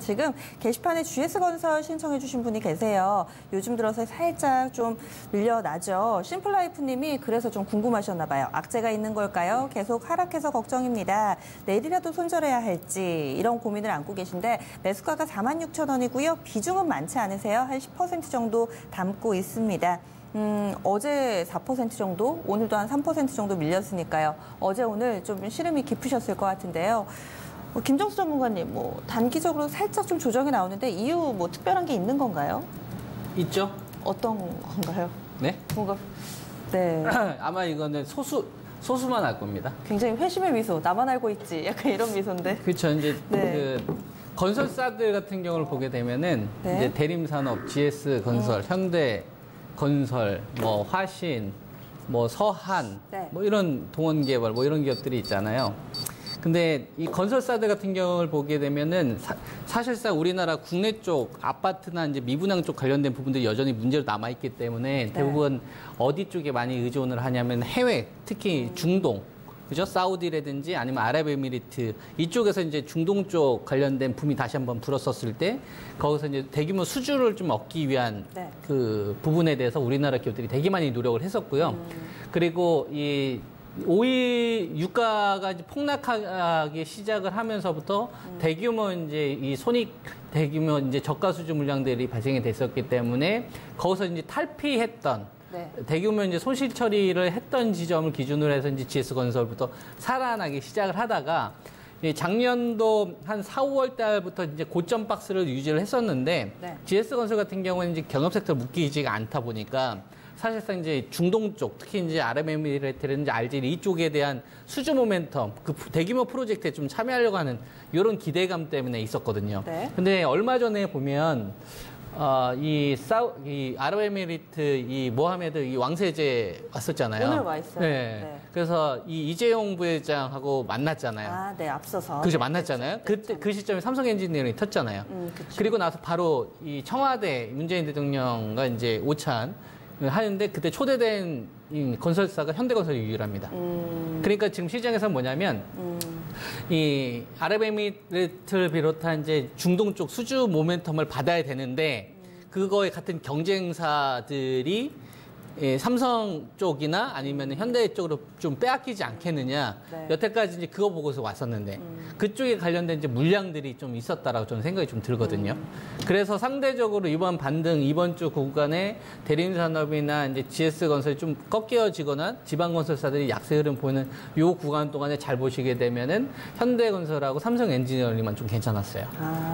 지금 게시판에 GS건설 신청해 주신 분이 계세요. 요즘 들어서 살짝 좀 밀려나죠. 심플라이프님이 그래서 좀 궁금하셨나 봐요. 악재가 있는 걸까요? 계속 하락해서 걱정입니다. 내일이라도 손절해야 할지 이런 고민을 안고 계신데 매수가가 46,000원이고요. 비중은 많지 않으세요? 한 10% 정도 담고 있습니다. 어제 4% 정도, 오늘도 한 3% 정도 밀렸으니까요. 어제 오늘 좀 시름이 깊으셨을 것 같은데요. 김정수 전문가님, 단기적으로 살짝 좀 조정이 나오는데 이유 특별한 게 있는 건가요? 있죠. 어떤 건가요? 네? 뭔가 네. 아마 이거는 소수만 알 겁니다. 굉장히 회심의 미소, 나만 알고 있지. 약간 이런 미소인데. 그렇죠. 이제 네. 건설사들 같은 경우를 보게 되면은 네. 이제 대림산업, GS건설, 현대건설, 화신, 서한, 네. 이런 동원개발, 이런 기업들이 있잖아요. 근데 이 건설사들 같은 경우를 보게 되면은 사실상 우리나라 국내 쪽 아파트나 이제 미분양 쪽 관련된 부분들이 여전히 문제로 남아있기 때문에 네. 대부분 어디 쪽에 많이 의존을 하냐면 해외, 특히 중동. 그죠? 사우디라든지 아니면 아랍에미리트 이쪽에서 이제 중동 쪽 관련된 붐이 다시 한번 불었었을 때 거기서 이제 대규모 수주를 좀 얻기 위한 네. 그 부분에 대해서 우리나라 기업들이 되게 많이 노력을 했었고요. 그리고 이 오일 유가가 이제 폭락하기 시작을 하면서부터 대규모 이제 대규모 이제 저가 수주 물량들이 발생이 됐었기 때문에 거기서 이제 탈피했던 네. 대규모 이제 손실 처리를 했던 지점을 기준으로 해서 이제 GS건설부터 살아나기 시작을 하다가 작년도 한 4, 5월 달부터 이제 고점 박스를 유지를 했었는데 네. GS건설 같은 경우는 이제 경업 섹터 묶이지가 않다 보니까 사실상 이제 중동 쪽, 특히 이제 아랍에미리트라든지 알제리 이쪽에 대한 수주 모멘텀, 그 대규모 프로젝트에 좀 참여하려고 하는 이런 기대감 때문에 있었거든요. 네. 근데 얼마 전에 보면 이 아랍에미리트 이 모하메드 이 왕세제 왔었잖아요. 오늘 와 있어요. 네. 네. 그래서 이 이재용 부회장하고 만났잖아요. 아, 네, 앞서서. 그죠, 네, 만났잖아요. 그렇죠. 그때 그 시점에 삼성 엔지니어링이 텄잖아요. 그렇죠. 그리고 나서 바로 이 청와대 문재인 대통령과 이제 오찬 하는데 그때 초대된 이 건설사가 현대건설이 유일합니다. 그러니까 지금 시장에서 뭐냐면 이 아랍에미리트를 비롯한 이제 중동 쪽 수주 모멘텀을 받아야 되는데 그거에 같은 경쟁사들이 삼성 쪽이나 아니면 현대 쪽으로 좀 빼앗기지 않겠느냐. 네. 여태까지 이제 그거 보고서 왔었는데 그쪽에 관련된 이제 물량들이 좀 있었다라고 저는 생각이 좀 들거든요. 그래서 상대적으로 이번 반등, 이번 주 구간에 대림산업이나 이제 GS건설이 좀 꺾여지거나 지방건설사들이 약세 흐름 보이는 요 구간 동안에 잘 보시게 되면은 현대건설하고 삼성 엔지니어링만 좀 괜찮았어요.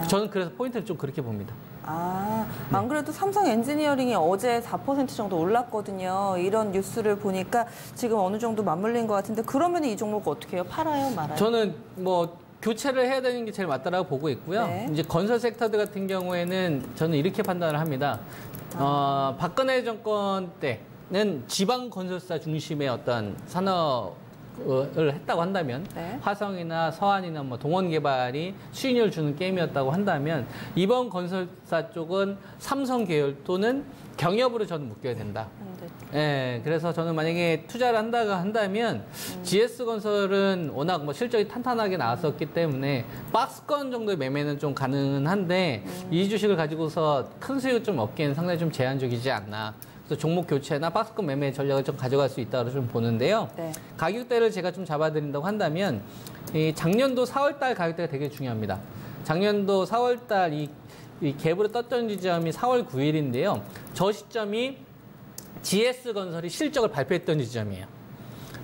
저는 그래서 포인트를 좀 그렇게 봅니다. 안 그래도 삼성 엔지니어링이 어제 4% 정도 올랐거든요. 이런 뉴스를 보니까 지금 어느 정도 맞물린 것 같은데 그러면 이 종목 어떻게 해요? 팔아요, 말아요? 저는 교체를 해야 되는 게 제일 맞다라고 보고 있고요. 네. 이제 건설 섹터들 같은 경우에는 저는 이렇게 판단을 합니다. 박근혜 정권 때는 지방 건설사 중심의 어떤 산업을 했다고 한다면 네. 화성이나 서한이나 동원 개발이 수익률을 주는 게임이었다고 한다면 이번 건설사 쪽은 삼성 계열 또는 경협으로 저는 묶여야 된다. 예, 그래서 저는 만약에 투자를 한다면 GS건설은 워낙 실적이 탄탄하게 나왔었기 때문에 박스권 정도의 매매는 좀 가능은 한데 이 주식을 가지고서 큰 수익을 좀 얻기에는 상당히 좀 제한적이지 않나. 그래서 종목 교체나 박스권 매매 전략을 좀 가져갈 수 있다고 좀 보는데요. 네. 가격대를 제가 좀 잡아드린다고 한다면 이 작년도 4월달 가격대가 되게 중요합니다. 작년도 4월달 이 갭으로 떴던 지점이 4월 9일인데요. 저 시점이 GS건설이 실적을 발표했던 지점이에요.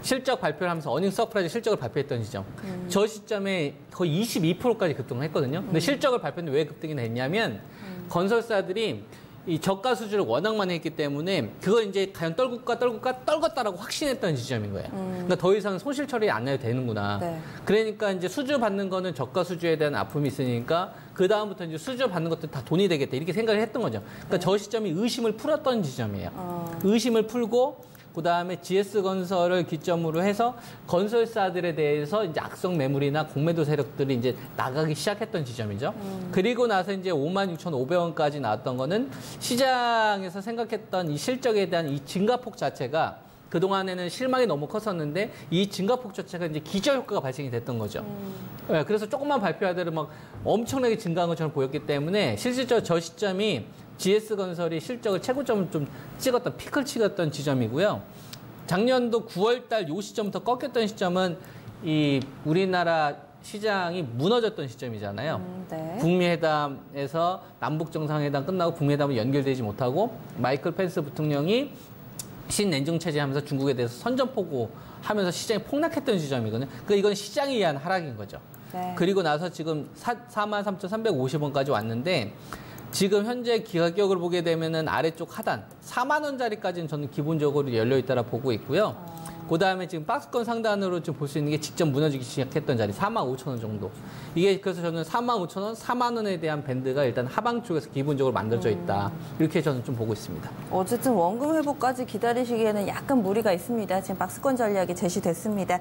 실적 발표를 하면서 어닝 서프라이즈 실적을 발표했던 지점. 저 시점에 거의 22%까지 급등을 했거든요. 근데 실적을 발표했는데 왜 급등이 됐냐면 건설사들이 이 저가 수주를 워낙 많이 했기 때문에 그걸 이제 과연 떨궜다라고 확신했던 지점인 거예요. 그러니까 더 이상 손실 처리 안 해도 되는구나. 네. 그러니까 이제 수주 받는 거는 저가 수주에 대한 아픔이 있으니까 그 다음부터 이제 수주 받는 것도 다 돈이 되겠다 이렇게 생각을 했던 거죠. 그러니까 저 시점이 의심을 풀었던 지점이에요. 의심을 풀고 그다음에 GS건설을 기점으로 해서 건설사들에 대해서 이제 악성 매물이나 공매도 세력들이 이제 나가기 시작했던 지점이죠. 그리고 나서 이제 56,500원까지 나왔던 거는 시장에서 생각했던 이 실적에 대한 이 증가폭 자체가 그동안에는 실망이 너무 컸었는데 이 증가폭 자체가 이제 기저 효과가 발생이 됐던 거죠. 네, 그래서 조금만 발표하더라도 막 엄청나게 증가한 것처럼 보였기 때문에 실질적으로 저 시점이 GS건설이 실적을 최고점을 좀 찍었던 피크를 찍었던 지점이고요. 작년도 9월 달 요 시점부터 꺾였던 시점은 이 우리나라 시장이 무너졌던 시점이잖아요. 네. 북미 회담에서 남북 정상회담 끝나고 북미 회담이 연결되지 못하고 마이클 펜스 부통령이 신냉중 체제하면서 중국에 대해서 선전포고 하면서 시장이 폭락했던 지점이거든요. 그러니까 이건 시장에 의한 하락인 거죠. 네. 그리고 나서 지금 43,350원까지 왔는데 지금 현재 가격을 보게 되면은 아래쪽 하단 4만 원짜리까지는 저는 기본적으로 열려 있다라 보고 있고요. 그다음에 지금 박스권 상단으로 좀 볼 수 있는 게 직접 무너지기 시작했던 자리 45,000원 정도. 이게 그래서 저는 45,000원, 4만 원에 대한 밴드가 일단 하방 쪽에서 기본적으로 만들어져 있다. 이렇게 저는 좀 보고 있습니다. 어쨌든 원금 회복까지 기다리시기에는 약간 무리가 있습니다. 지금 박스권 전략이 제시됐습니다.